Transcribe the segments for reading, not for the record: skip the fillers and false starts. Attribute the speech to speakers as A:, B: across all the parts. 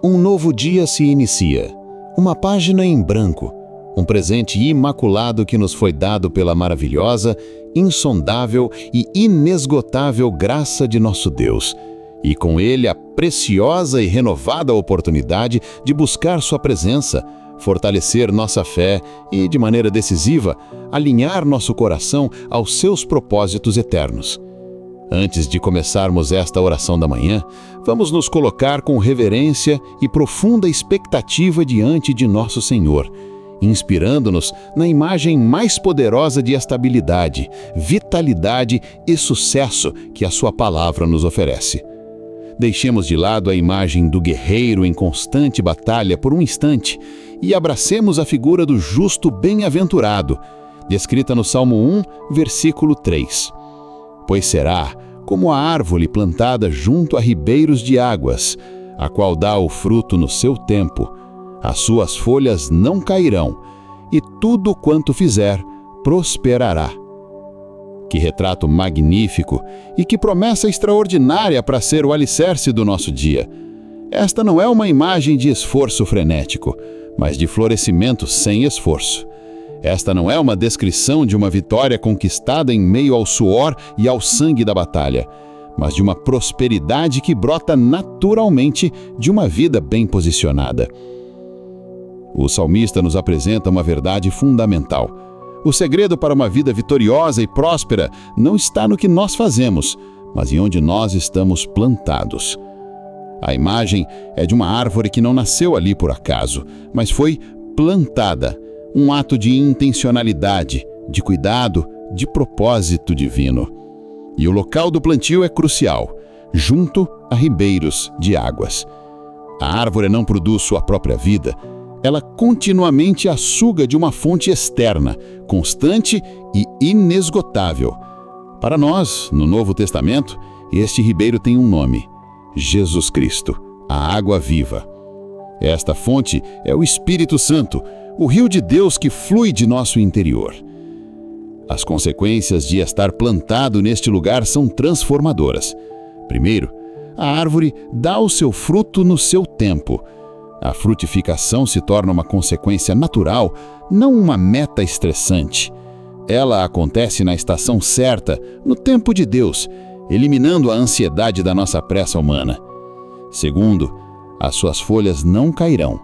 A: Um novo dia se inicia, uma página em branco, um presente imaculado que nos foi dado pela maravilhosa, insondável e inesgotável graça de nosso Deus, e com ele a preciosa e renovada oportunidade de buscar sua presença, fortalecer nossa fé e, de maneira decisiva, alinhar nosso coração aos seus propósitos eternos. Antes de começarmos esta oração da manhã, vamos nos colocar com reverência e profunda expectativa diante de nosso Senhor, inspirando-nos na imagem mais poderosa de estabilidade, vitalidade e sucesso que a sua palavra nos oferece. Deixemos de lado a imagem do guerreiro em constante batalha por um instante e abracemos a figura do justo bem-aventurado, descrita no Salmo 1, versículo 3. Pois será como a árvore plantada junto a ribeiros de águas, a qual dá o fruto no seu tempo. As suas folhas não cairão, e tudo quanto fizer prosperará. Que retrato magnífico e que promessa extraordinária para ser o alicerce do nosso dia. Esta não é uma imagem de esforço frenético, mas de florescimento sem esforço. Esta não é uma descrição de uma vitória conquistada em meio ao suor e ao sangue da batalha, mas de uma prosperidade que brota naturalmente de uma vida bem posicionada. O salmista nos apresenta uma verdade fundamental. O segredo para uma vida vitoriosa e próspera não está no que nós fazemos, mas em onde nós estamos plantados. A imagem é de uma árvore que não nasceu ali por acaso, mas foi plantada, um ato de intencionalidade, de cuidado, de propósito divino. E o local do plantio é crucial, junto a ribeiros de águas. A árvore não produz sua própria vida, ela continuamente a suga de uma fonte externa, constante e inesgotável. Para nós, no Novo Testamento, este ribeiro tem um nome: Jesus Cristo, a água viva. Esta fonte é o Espírito Santo, o rio de Deus que flui de nosso interior. As consequências de estar plantado neste lugar são transformadoras. Primeiro, a árvore dá o seu fruto no seu tempo. A frutificação se torna uma consequência natural, não uma meta estressante. Ela acontece na estação certa, no tempo de Deus, eliminando a ansiedade da nossa pressa humana. Segundo, as suas folhas não cairão.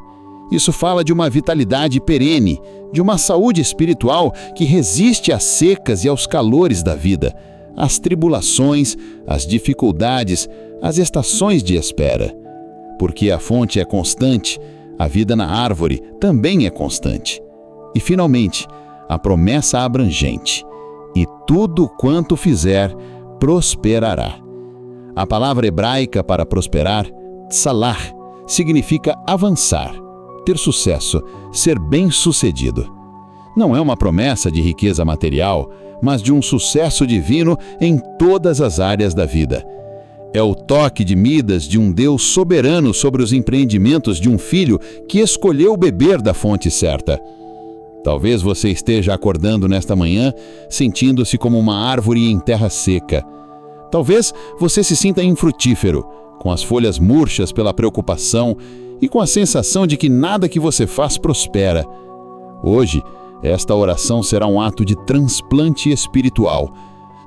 A: Isso fala de uma vitalidade perene, de uma saúde espiritual que resiste às secas e aos calores da vida, às tribulações, às dificuldades, às estações de espera. Porque a fonte é constante, a vida na árvore também é constante. E, finalmente, a promessa abrangente: e tudo quanto fizer, prosperará. A palavra hebraica para prosperar, tsalah, significa avançar, ter sucesso, ser bem-sucedido. Não é uma promessa de riqueza material, mas de um sucesso divino em todas as áreas da vida. É o toque de Midas de um Deus soberano sobre os empreendimentos de um filho que escolheu beber da fonte certa. Talvez você esteja acordando nesta manhã sentindo-se como uma árvore em terra seca. Talvez você se sinta infrutífero, com as folhas murchas pela preocupação e com a sensação de que nada que você faz prospera. Hoje, esta oração será um ato de transplante espiritual.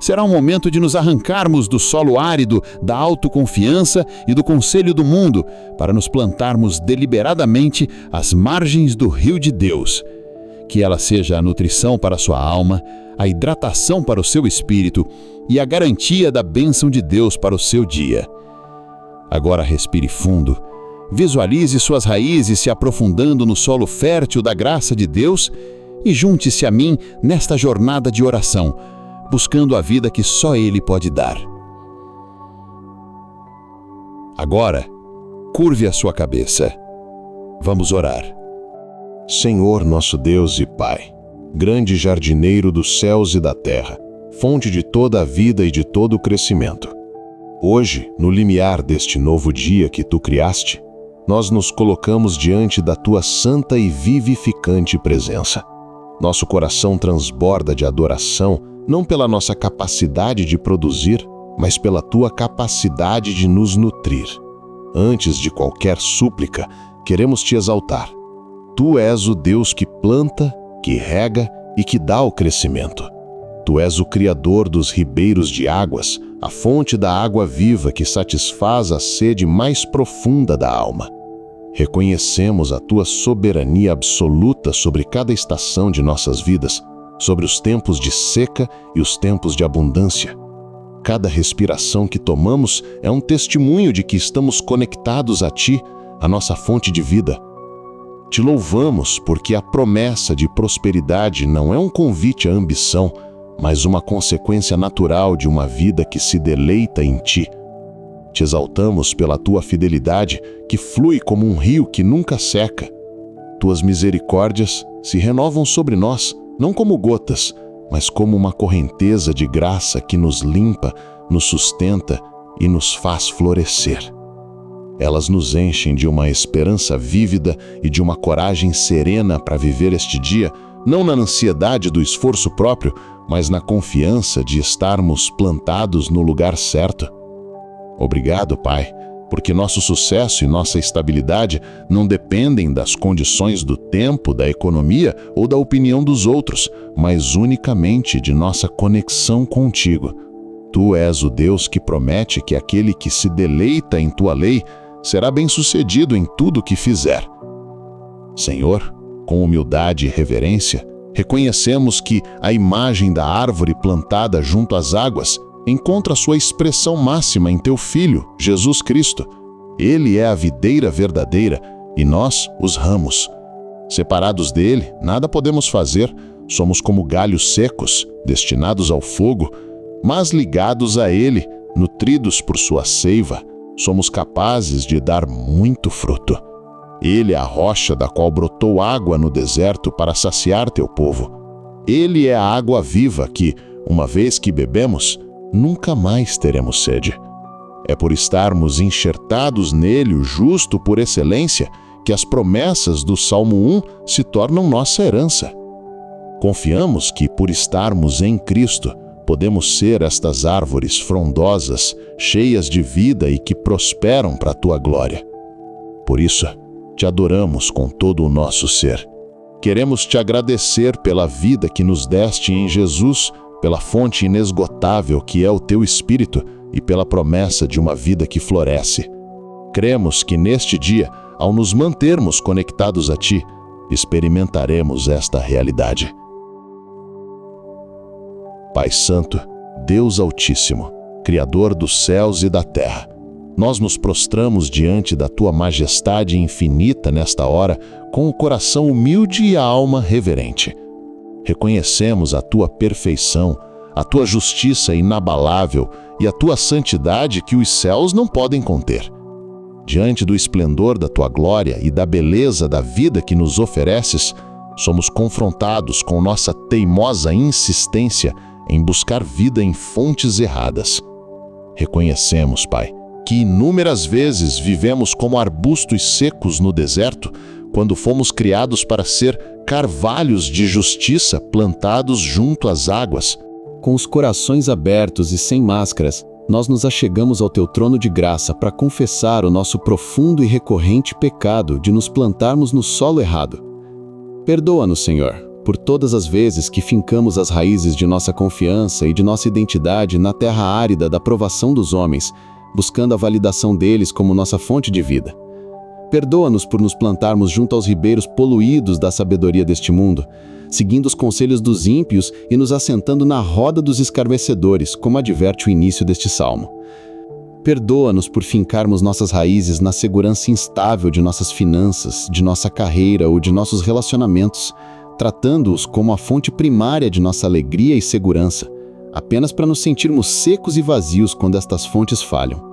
A: Será um momento de nos arrancarmos do solo árido da autoconfiança e do conselho do mundo para nos plantarmos deliberadamente às margens do rio de Deus. Que ela seja a nutrição para a sua alma, a hidratação para o seu espírito e a garantia da bênção de Deus para o seu dia. Agora respire fundo, visualize suas raízes se aprofundando no solo fértil da graça de Deus e junte-se a mim nesta jornada de oração, buscando a vida que só Ele pode dar. Agora, curve a sua cabeça. Vamos orar.
B: Senhor nosso Deus e Pai, grande jardineiro dos céus e da terra, fonte de toda a vida e de todo o crescimento. Hoje, no limiar deste novo dia que Tu criaste, nós nos colocamos diante da Tua santa e vivificante presença. Nosso coração transborda de adoração, não pela nossa capacidade de produzir, mas pela Tua capacidade de nos nutrir. antes de qualquer súplica, queremos te exaltar. Tu és o Deus que planta, que rega e que dá o crescimento. Tu és o Criador dos ribeiros de águas, a fonte da água viva que satisfaz a sede mais profunda da alma. Reconhecemos a tua soberania absoluta sobre cada estação de nossas vidas, sobre os tempos de seca e os tempos de abundância. Cada respiração que tomamos é um testemunho de que estamos conectados a ti, a nossa fonte de vida. Te louvamos porque a promessa de prosperidade não é um convite à ambição, mas uma consequência natural de uma vida que se deleita em ti. Te exaltamos pela tua fidelidade, que flui como um rio que nunca seca. Tuas misericórdias se renovam sobre nós, não como gotas, mas como uma correnteza de graça que nos limpa, nos sustenta e nos faz florescer. Elas nos enchem de uma esperança vívida e de uma coragem serena para viver este dia, não na ansiedade do esforço próprio, mas na confiança de estarmos plantados no lugar certo. Obrigado, Pai, porque nosso sucesso e nossa estabilidade não dependem das condições do tempo, da economia ou da opinião dos outros, mas unicamente de nossa conexão contigo. Tu és o Deus que promete que aquele que se deleita em tua lei será bem-sucedido em tudo o que fizer. Senhor, com humildade e reverência, reconhecemos que a imagem da árvore plantada junto às águas encontra sua expressão máxima em teu Filho, Jesus Cristo. Ele é a videira verdadeira e nós, os ramos. Separados dele, nada podemos fazer, somos como galhos secos, destinados ao fogo, mas ligados a ele, nutridos por sua seiva, somos capazes de dar muito fruto. Ele é a rocha da qual brotou água no deserto para saciar teu povo. Ele é a água viva que, uma vez que bebemos, nunca mais teremos sede. É por estarmos enxertados nele, o justo por excelência, que as promessas do Salmo 1 se tornam nossa herança. Confiamos que, por estarmos em Cristo, podemos ser estas árvores frondosas, cheias de vida e que prosperam para a tua glória. Por isso, te adoramos com todo o nosso ser. Queremos te agradecer pela vida que nos deste em Jesus, pela fonte inesgotável que é o teu Espírito e pela promessa de uma vida que floresce. Cremos que neste dia, ao nos mantermos conectados a ti, experimentaremos esta realidade. Pai Santo, Deus Altíssimo, Criador dos céus e da terra, nós nos prostramos diante da tua majestade infinita nesta hora com o coração humilde e a alma reverente. Reconhecemos a tua perfeição, a tua justiça inabalável e a tua santidade que os céus não podem conter. Diante do esplendor da tua glória e da beleza da vida que nos ofereces, somos confrontados com nossa teimosa insistência em buscar vida em fontes erradas. Reconhecemos, Pai, que inúmeras vezes vivemos como arbustos secos no deserto, quando fomos criados para ser carvalhos de justiça plantados junto às águas.
C: Com os corações abertos e sem máscaras, nós nos achegamos ao teu trono de graça para confessar o nosso profundo e recorrente pecado de nos plantarmos no solo errado. Perdoa-nos, Senhor, por todas as vezes que fincamos as raízes de nossa confiança e de nossa identidade na terra árida da provação dos homens, buscando a validação deles como nossa fonte de vida. Perdoa-nos por nos plantarmos junto aos ribeiros poluídos da sabedoria deste mundo, seguindo os conselhos dos ímpios e nos assentando na roda dos escarnecedores, como adverte o início deste salmo. Perdoa-nos por fincarmos nossas raízes na segurança instável de nossas finanças, de nossa carreira ou de nossos relacionamentos, tratando-os como a fonte primária de nossa alegria e segurança, apenas para nos sentirmos secos e vazios quando estas fontes falham.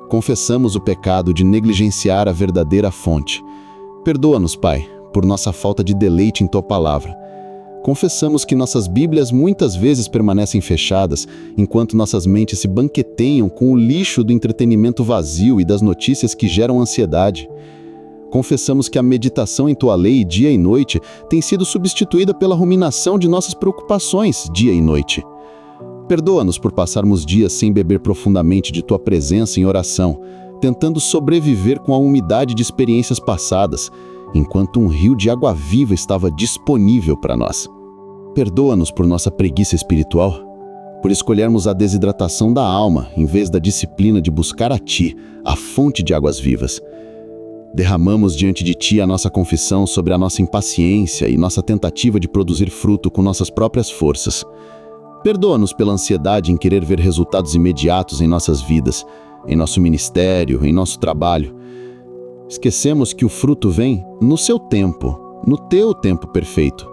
C: Confessamos o pecado de negligenciar a verdadeira fonte. Perdoa-nos, Pai, por nossa falta de deleite em Tua palavra. Confessamos que nossas Bíblias muitas vezes permanecem fechadas, enquanto nossas mentes se banqueteiam com o lixo do entretenimento vazio e das notícias que geram ansiedade. Confessamos que a meditação em Tua lei dia e noite tem sido substituída pela ruminação de nossas preocupações dia e noite. Perdoa-nos por passarmos dias sem beber profundamente de Tua presença em oração, tentando sobreviver com a umidade de experiências passadas, enquanto um rio de água viva estava disponível para nós. Perdoa-nos por nossa preguiça espiritual, por escolhermos a desidratação da alma em vez da disciplina de buscar a Ti, a fonte de águas vivas. Derramamos diante de Ti a nossa confissão sobre a nossa impaciência e nossa tentativa de produzir fruto com nossas próprias forças. Perdoa-nos pela ansiedade em querer ver resultados imediatos em nossas vidas, em nosso ministério, em nosso trabalho. Esquecemos que o fruto vem no seu tempo, no Teu tempo perfeito.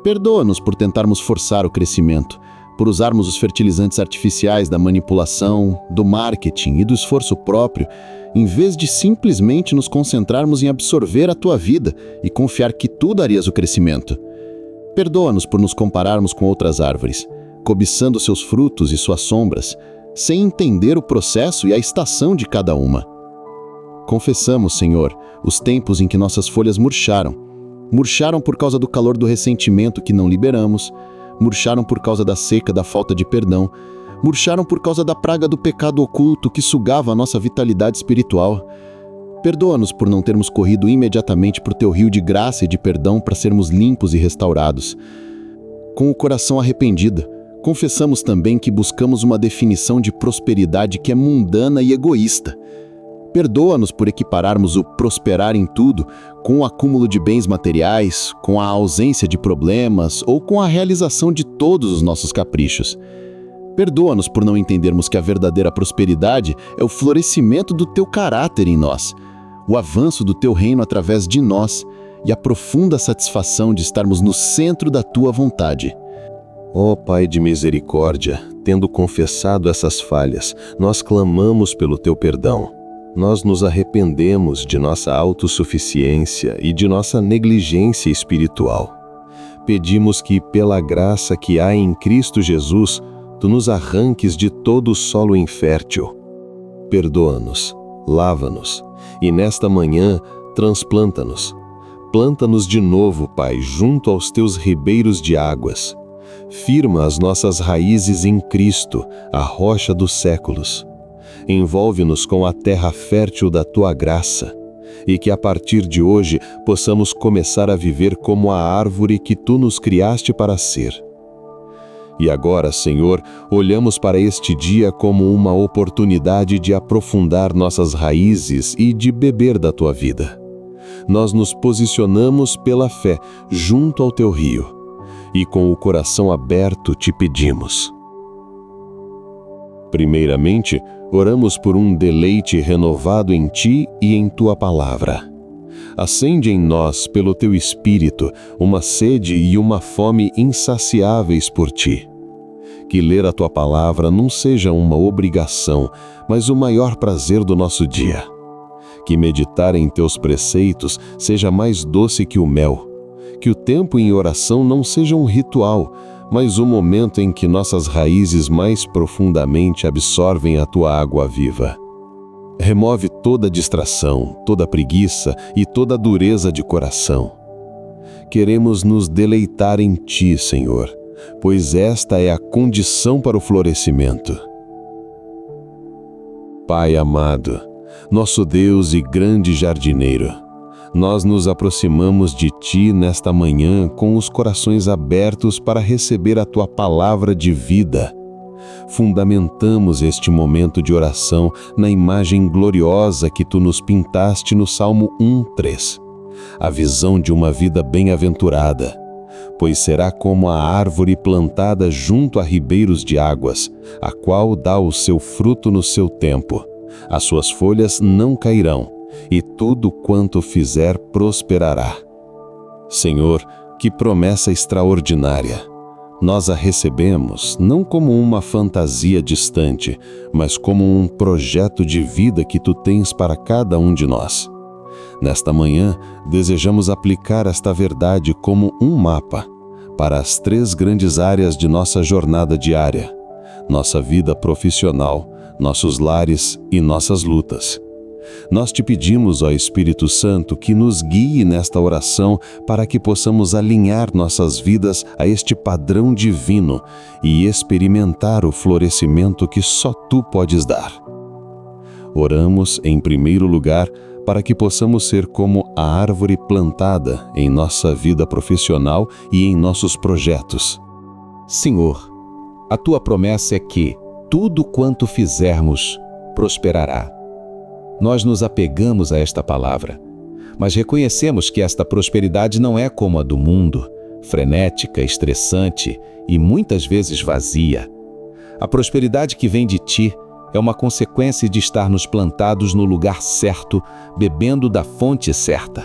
C: Perdoa-nos por tentarmos forçar o crescimento, por usarmos os fertilizantes artificiais da manipulação, do marketing e do esforço próprio, em vez de simplesmente nos concentrarmos em absorver a Tua vida e confiar que Tu darias o crescimento. Perdoa-nos por nos compararmos com outras árvores, cobiçando seus frutos e suas sombras, sem entender o processo e a estação de cada uma. Confessamos, Senhor, os tempos em que nossas folhas murcharam. Murcharam por causa do calor do ressentimento que não liberamos, murcharam por causa da seca da falta de perdão, murcharam por causa da praga do pecado oculto que sugava a nossa vitalidade espiritual. Perdoa-nos por não termos corrido imediatamente para o Teu rio de graça e de perdão para sermos limpos e restaurados. Com o coração arrependido, confessamos também que buscamos uma definição de prosperidade que é mundana e egoísta. Perdoa-nos por equipararmos o prosperar em tudo com o acúmulo de bens materiais, com a ausência de problemas ou com a realização de todos os nossos caprichos. Perdoa-nos por não entendermos que a verdadeira prosperidade é o florescimento do Teu caráter em nós, o avanço do Teu reino através de nós e a profunda satisfação de estarmos no centro da Tua vontade.
B: Ó Pai de misericórdia, tendo confessado essas falhas, nós clamamos pelo Teu perdão. Nós nos arrependemos de nossa autossuficiência e de nossa negligência espiritual. Pedimos que, pela graça que há em Cristo Jesus, Tu nos arranques de todo o solo infértil. Perdoa-nos, lava-nos, e nesta manhã transplanta-nos. Planta-nos de novo, Pai, junto aos Teus ribeiros de águas. Firma as nossas raízes em Cristo, a rocha dos séculos. Envolve-nos com a terra fértil da Tua graça, e que a partir de hoje possamos começar a viver como a árvore que Tu nos criaste para ser. E agora, Senhor, olhamos para este dia como uma oportunidade de aprofundar nossas raízes e de beber da Tua vida. Nós nos posicionamos pela fé junto ao Teu rio, e com o coração aberto te pedimos. Primeiramente, oramos por um deleite renovado em Ti e em Tua palavra. Acende em nós, pelo Teu Espírito, uma sede e uma fome insaciáveis por Ti. Que ler a Tua palavra não seja uma obrigação, mas o maior prazer do nosso dia. Que meditar em Teus preceitos seja mais doce que o mel. Que o tempo em oração não seja um ritual, mas o momento em que nossas raízes mais profundamente absorvem a Tua água viva. Remove toda distração, toda preguiça e toda dureza de coração. Queremos nos deleitar em Ti, Senhor, pois esta é a condição para o florescimento. Pai amado, nosso Deus e grande jardineiro, nós nos aproximamos de Ti nesta manhã com os corações abertos para receber a Tua palavra de vida. Fundamentamos este momento de oração na imagem gloriosa que Tu nos pintaste no Salmo 1:3, a visão de uma vida bem-aventurada, pois será como a árvore plantada junto a ribeiros de águas, a qual dá o seu fruto no seu tempo. As suas folhas não cairão, e tudo quanto fizer prosperará. Senhor, que promessa extraordinária! Nós a recebemos não como uma fantasia distante, mas como um projeto de vida que Tu tens para cada um de nós. Nesta manhã, desejamos aplicar esta verdade como um mapa para as 3 grandes áreas de nossa jornada diária: nossa vida profissional, nossos lares e nossas lutas. Nós Te pedimos, ó Espírito Santo, que nos guie nesta oração para que possamos alinhar nossas vidas a este padrão divino e experimentar o florescimento que só Tu podes dar. Oramos, em primeiro lugar, para que possamos ser como a árvore plantada em nossa vida profissional e em nossos projetos.
C: Senhor, a tua promessa é que tudo quanto fizermos prosperará. Nós nos apegamos a esta palavra, mas reconhecemos que esta prosperidade não é como a do mundo, frenética, estressante e muitas vezes vazia. A prosperidade que vem de ti é uma consequência de estarmos plantados no lugar certo, bebendo da fonte certa.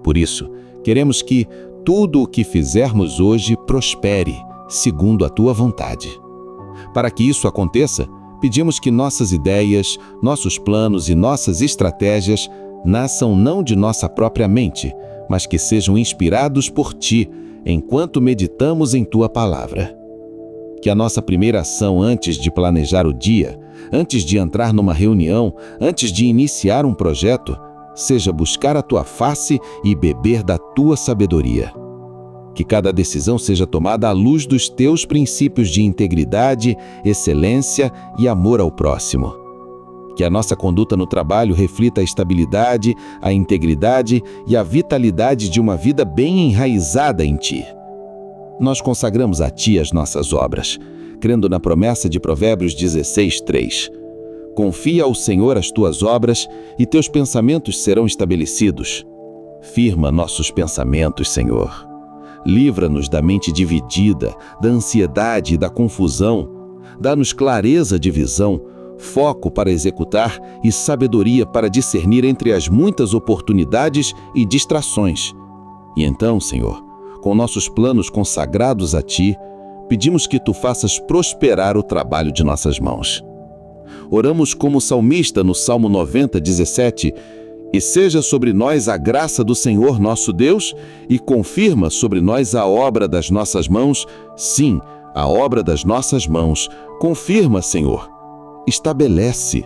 C: Por isso, queremos que tudo o que fizermos hoje prospere, segundo a tua vontade. Para que isso aconteça, pedimos que nossas ideias, nossos planos e nossas estratégias nasçam não de nossa própria mente, mas que sejam inspirados por ti, enquanto meditamos em tua palavra. Que a nossa primeira ação antes de planejar o dia, antes de entrar numa reunião, antes de iniciar um projeto, seja buscar a tua face e beber da tua sabedoria. Que cada decisão seja tomada à luz dos teus princípios de integridade, excelência e amor ao próximo. Que a nossa conduta no trabalho reflita a estabilidade, a integridade e a vitalidade de uma vida bem enraizada em ti. Nós consagramos a ti as nossas obras, crendo na promessa de Provérbios 16:3. Confia ao Senhor as tuas obras e teus pensamentos serão estabelecidos. Firma nossos pensamentos, Senhor. Livra-nos da mente dividida, da ansiedade e da confusão. Dá-nos clareza de visão, foco para executar e sabedoria para discernir entre as muitas oportunidades e distrações. E então, Senhor, com nossos planos consagrados a ti, pedimos que tu faças prosperar o trabalho de nossas mãos. Oramos como o salmista no Salmo 90:17, e seja sobre nós a graça do Senhor nosso Deus, e confirma sobre nós a obra das nossas mãos, sim, a obra das nossas mãos. Confirma, Senhor. Estabelece.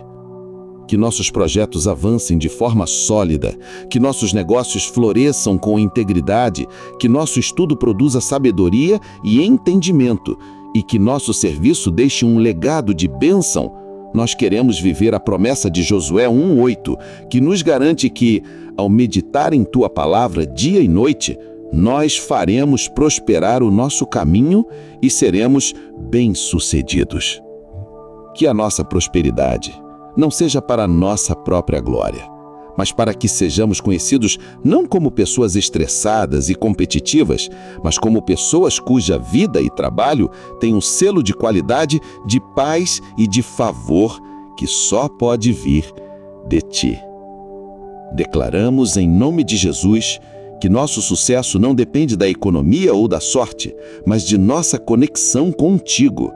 C: Que nossos projetos avancem de forma sólida, que nossos negócios floresçam com integridade, que nosso estudo produza sabedoria e entendimento, e que nosso serviço deixe um legado de bênção. Nós queremos viver a promessa de Josué 1:8, que nos garante que, ao meditar em tua palavra dia e noite, nós faremos prosperar o nosso caminho e seremos bem-sucedidos. Que a nossa prosperidade não seja para a nossa própria glória, mas para que sejamos conhecidos não como pessoas estressadas e competitivas, mas como pessoas cuja vida e trabalho têm um selo de qualidade, de paz e de favor que só pode vir de ti. Declaramos em nome de Jesus que nosso sucesso não depende da economia ou da sorte, mas de nossa conexão contigo.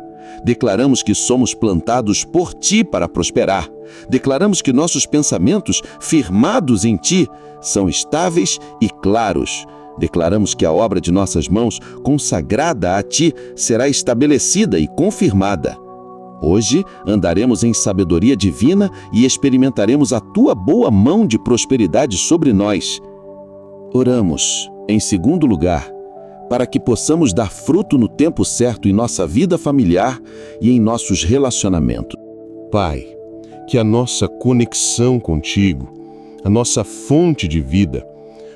C: Declaramos que somos plantados por ti para prosperar. Declaramos que nossos pensamentos, firmados em ti, são estáveis e claros. Declaramos que a obra de nossas mãos, consagrada a ti, será estabelecida e confirmada. Hoje andaremos em sabedoria divina e experimentaremos a tua boa mão de prosperidade sobre nós. Oramos, em segundo lugar, para que possamos dar fruto no tempo certo em nossa vida familiar e em nossos relacionamentos.
B: Pai, que a nossa conexão contigo, a nossa fonte de vida,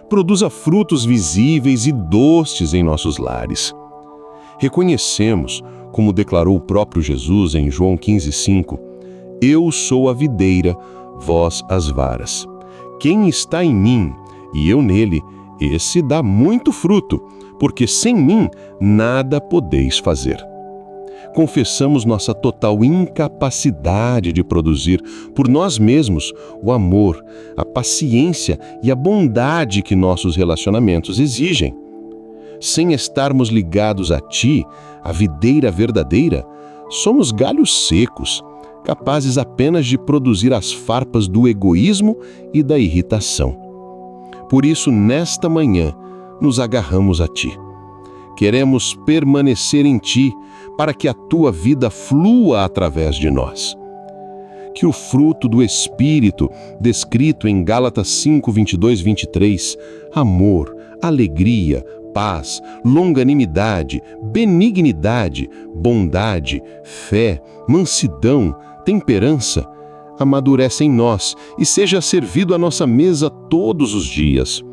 B: produza frutos visíveis e doces em nossos lares. Reconhecemos, como declarou o próprio Jesus em João 15:5, eu sou a videira, vós as varas. Quem está em mim e eu nele, esse dá muito fruto, porque sem mim nada podeis fazer. Confessamos nossa total incapacidade de produzir por nós mesmos o amor, a paciência e a bondade que nossos relacionamentos exigem. Sem estarmos ligados a ti, a videira verdadeira, somos galhos secos, capazes apenas de produzir as farpas do egoísmo e da irritação. Por isso, nesta manhã, nos agarramos a ti. Queremos permanecer em ti, para que a tua vida flua através de nós. Que o fruto do Espírito, descrito em Gálatas 5:22-23, amor, alegria, paz, longanimidade, benignidade, bondade, fé, mansidão, temperança, amadurece em nós e seja servido à nossa mesa todos os dias.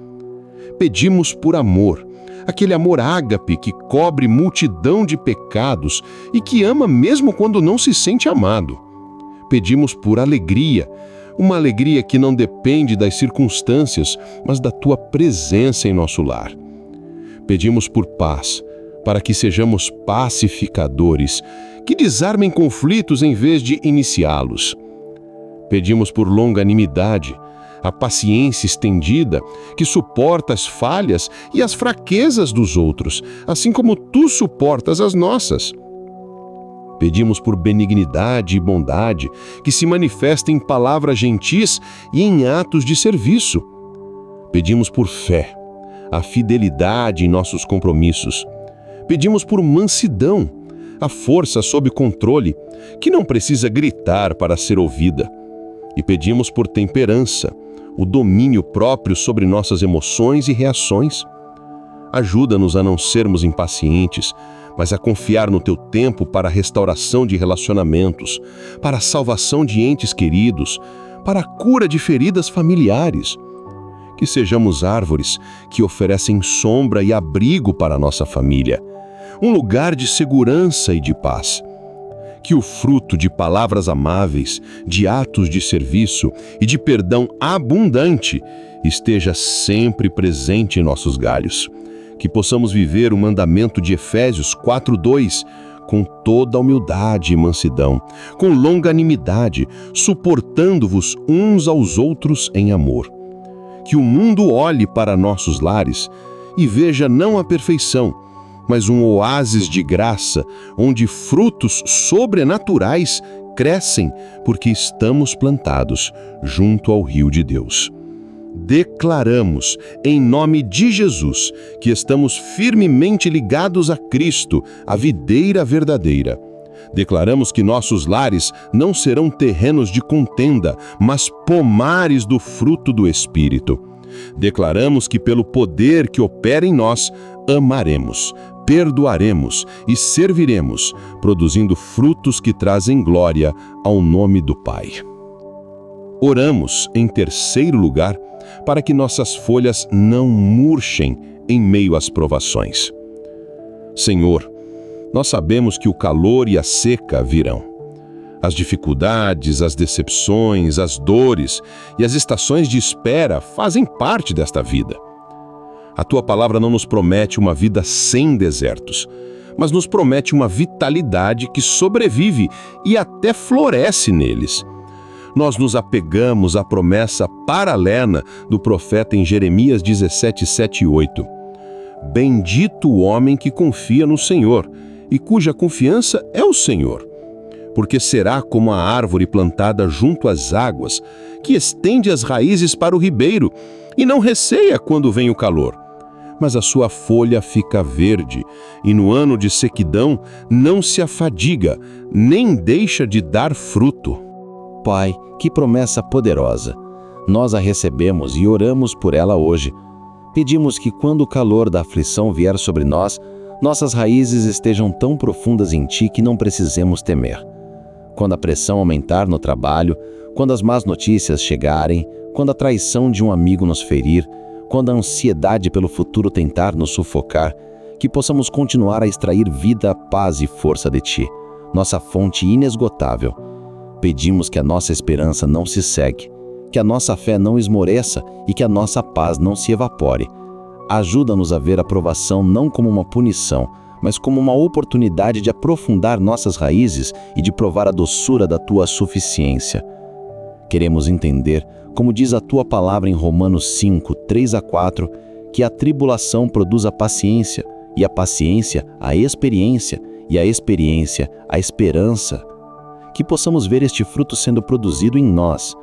B: Pedimos por amor, aquele amor ágape que cobre multidão de pecados e que ama mesmo quando não se sente amado. Pedimos por alegria, uma alegria que não depende das circunstâncias, mas da Tua presença em nosso lar. Pedimos por paz, para que sejamos pacificadores, que desarmem conflitos em vez de iniciá-los. Pedimos por longanimidade, a paciência estendida, que suporta as falhas e as fraquezas dos outros, assim como Tu suportas as nossas. Pedimos por benignidade e bondade, que se manifesta em palavras gentis e em atos de serviço. Pedimos por fé, a fidelidade em nossos compromissos. Pedimos por mansidão, a força sob controle, que não precisa gritar para ser ouvida. E pedimos por temperança, o domínio próprio sobre nossas emoções e reações. Ajuda-nos a não sermos impacientes, mas a confiar no Teu tempo para a restauração de relacionamentos, para a salvação de entes queridos, para a cura de feridas familiares. Que sejamos árvores que oferecem sombra e abrigo para a nossa família, um lugar de segurança e de paz. Que o fruto de palavras amáveis, de atos de serviço e de perdão abundante esteja sempre presente em nossos galhos. Que possamos viver o mandamento de Efésios 4:2 com toda humildade e mansidão, com longanimidade, suportando-vos uns aos outros em amor. Que o mundo olhe para nossos lares e veja não a perfeição, mas um oásis de graça, onde frutos sobrenaturais crescem porque estamos plantados junto ao rio de Deus. Declaramos, em nome de Jesus, que estamos firmemente ligados a Cristo, a videira verdadeira. Declaramos que nossos lares não serão terrenos de contenda, mas pomares do fruto do Espírito. Declaramos que pelo poder que opera em nós, amaremos, perdoaremos e serviremos, produzindo frutos que trazem glória ao nome do Pai. Oramos, em terceiro lugar, para que nossas folhas não murchem em meio às provações. Senhor, nós sabemos que o calor e a seca virão. As dificuldades, as decepções, as dores e as estações de espera fazem parte desta vida. A Tua palavra não nos promete uma vida sem desertos, mas nos promete uma vitalidade que sobrevive e até floresce neles. Nós nos apegamos à promessa paralela do profeta em Jeremias 17:7 e 8. Bendito o homem que confia no Senhor e cuja confiança é o Senhor, porque será como a árvore plantada junto às águas, que estende as raízes para o ribeiro e não receia quando vem o calor. Mas a sua folha fica verde, e no ano de sequidão não se afadiga, nem deixa de dar fruto.
C: Pai, que promessa poderosa! Nós a recebemos e oramos por ela hoje. Pedimos que quando o calor da aflição vier sobre nós, nossas raízes estejam tão profundas em Ti que não precisemos temer. Quando a pressão aumentar no trabalho, quando as más notícias chegarem, quando a traição de um amigo nos ferir, quando a ansiedade pelo futuro tentar nos sufocar, que possamos continuar a extrair vida, paz e força de Ti, nossa fonte inesgotável. Pedimos que a nossa esperança não se seque, que a nossa fé não esmoreça e que a nossa paz não se evapore. Ajuda-nos a ver a provação não como uma punição, mas como uma oportunidade de aprofundar nossas raízes e de provar a doçura da Tua suficiência. Queremos entender, como diz a Tua palavra em Romanos 5:3-4, que a tribulação produz a paciência, e a paciência a experiência, e a experiência a esperança. Que possamos ver este fruto sendo produzido em nós.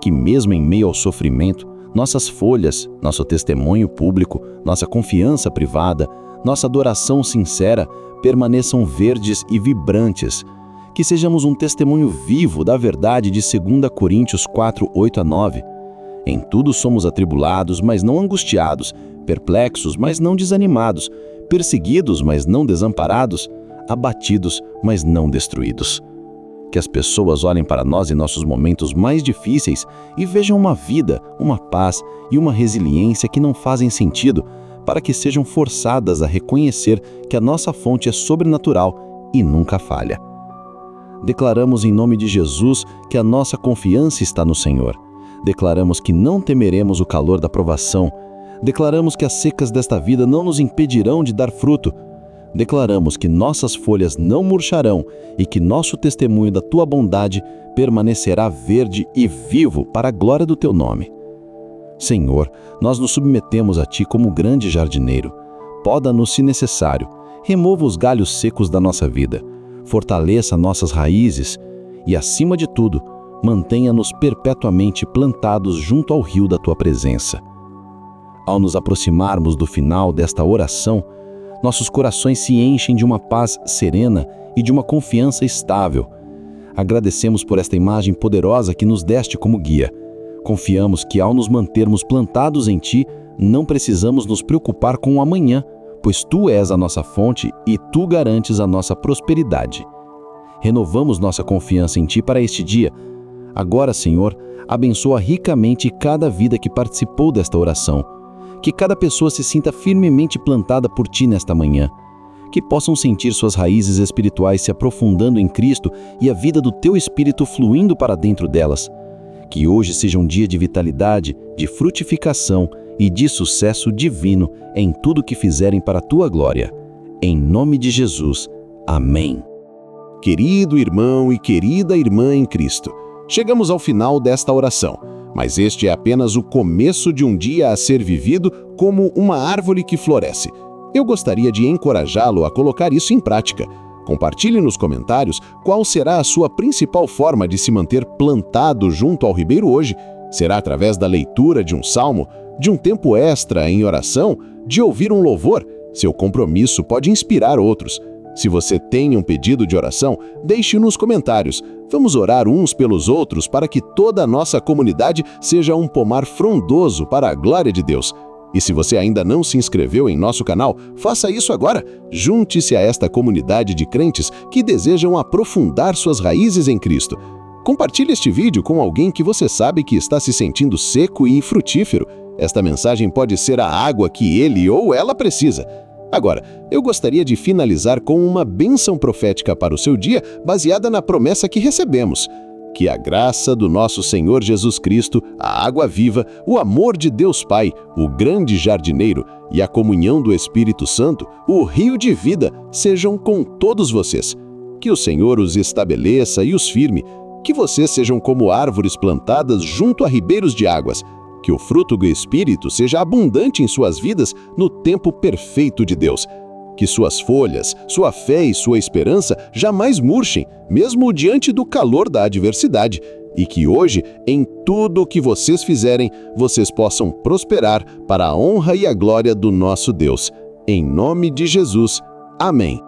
C: Que mesmo em meio ao sofrimento, nossas folhas, nosso testemunho público, nossa confiança privada, nossa adoração sincera permaneçam verdes e vibrantes. Que sejamos um testemunho vivo da verdade de 2 Coríntios 4:8-9. Em tudo somos atribulados, mas não angustiados, perplexos, mas não desanimados, perseguidos, mas não desamparados, abatidos, mas não destruídos. Que as pessoas olhem para nós em nossos momentos mais difíceis e vejam uma vida, uma paz e uma resiliência que não fazem sentido, para que sejam forçadas a reconhecer que a nossa fonte é sobrenatural e nunca falha. Declaramos em nome de Jesus que a nossa confiança está no Senhor. Declaramos que não temeremos o calor da provação. Declaramos que as secas desta vida não nos impedirão de dar fruto. Declaramos que nossas folhas não murcharão e que nosso testemunho da Tua bondade permanecerá verde e vivo para a glória do Teu nome. Senhor, nós nos submetemos a Ti como grande jardineiro. Poda-nos se necessário, remova os galhos secos da nossa vida, fortaleça nossas raízes e, acima de tudo, mantenha-nos perpetuamente plantados junto ao rio da Tua presença. Ao nos aproximarmos do final desta oração, nossos corações se enchem de uma paz serena e de uma confiança estável. Agradecemos por esta imagem poderosa que nos deste como guia. Confiamos que, ao nos mantermos plantados em Ti, não precisamos nos preocupar com o amanhã, pois Tu és a nossa fonte e Tu garantes a nossa prosperidade. Renovamos nossa confiança em Ti para este dia. Agora, Senhor, abençoa ricamente cada vida que participou desta oração. Que cada pessoa se sinta firmemente plantada por Ti nesta manhã. Que possam sentir suas raízes espirituais se aprofundando em Cristo e a vida do Teu Espírito fluindo para dentro delas. Que hoje seja um dia de vitalidade, de frutificação e de sucesso divino em tudo que fizerem para a Tua glória. Em nome de Jesus. Amém.
B: Querido irmão e querida irmã em Cristo, chegamos ao final desta oração. Mas este é apenas o começo de um dia a ser vivido como uma árvore que floresce. Eu gostaria de encorajá-lo a colocar isso em prática. Compartilhe nos comentários qual será a sua principal forma de se manter plantado junto ao ribeiro hoje. Será através da leitura de um salmo, de um tempo extra em oração, de ouvir um louvor? Seu compromisso pode inspirar outros. Se você tem um pedido de oração, deixe nos comentários. Vamos orar uns pelos outros para que toda a nossa comunidade seja um pomar frondoso para a glória de Deus. E se você ainda não se inscreveu em nosso canal, faça isso agora. Junte-se a esta comunidade de crentes que desejam aprofundar suas raízes em Cristo. Compartilhe este vídeo com alguém que você sabe que está se sentindo seco e infrutífero. Esta mensagem pode ser a água que ele ou ela precisa. Agora, eu gostaria de finalizar com uma bênção profética para o seu dia, baseada na promessa que recebemos. Que a graça do nosso Senhor Jesus Cristo, a água viva, o amor de Deus Pai, o grande jardineiro, e a comunhão do Espírito Santo, o rio de vida, sejam com todos vocês. Que o Senhor os estabeleça e os firme. Que vocês sejam como árvores plantadas junto a ribeiros de águas. Que o fruto do Espírito seja abundante em suas vidas no tempo perfeito de Deus. Que suas folhas, sua fé e sua esperança jamais murchem, mesmo diante do calor da adversidade. E que hoje, em tudo o que vocês fizerem, vocês possam prosperar para a honra e a glória do nosso Deus. Em nome de Jesus. Amém.